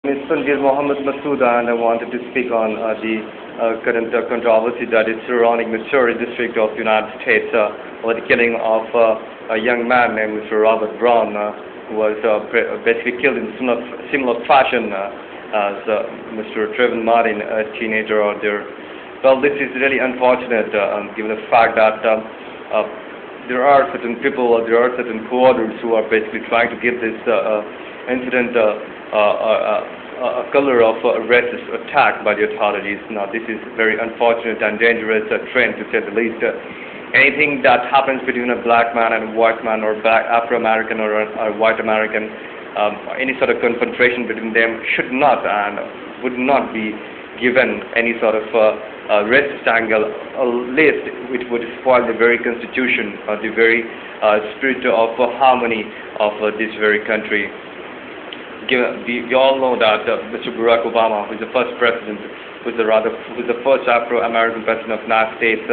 Ms. Tanvir Mohammed Masood, and I wanted to speak on the current controversy that is surrounding Missouri district of the United States over the killing of a young man named Mr. Robert Brown, who was basically killed in similar fashion as Mr. Trayvon Martin, a teenager out there. Well, this is really unfortunate given the fact that there are certain people, there are certain co-authors who are basically trying to give this incident a color of a racist attack by the authorities. Now, this is very unfortunate and dangerous trend, to say the least. Anything that happens between a black man and a white man, or black Afro-American or a white American, any sort of confrontation between them should not and would not be given any sort of racist angle, at least which would spoil the very constitution, the very spirit of harmony of this very country. We all know that Mr. Barack Obama, who is the first president, who is the first Afro-American president of the United States,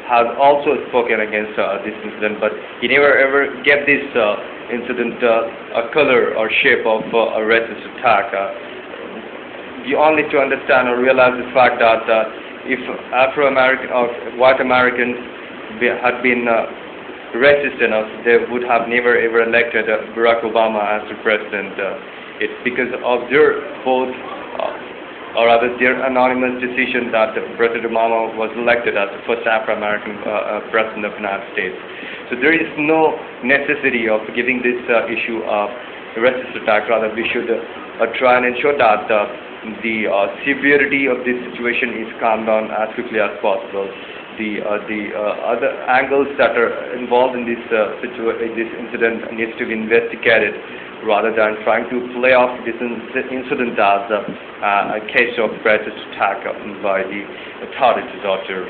has also spoken against this incident, but he never ever gave this incident a color or shape of a racist attack. You all need to understand or realize the fact that if Afro-American or white Americans had been racist enough, they would have never ever elected Barack Obama as the president. It's because of their vote, or rather their anonymous decision, that President Obama was elected as the first Afro-American president of the United States. So there is no necessity of giving this issue a racist attack. Rather, we should try and ensure that the severity of this situation is calmed down as quickly as possible. The other angles that are involved in this incident needs to be investigated, rather than trying to play off this incident as a case of racist attack by the authorities out there.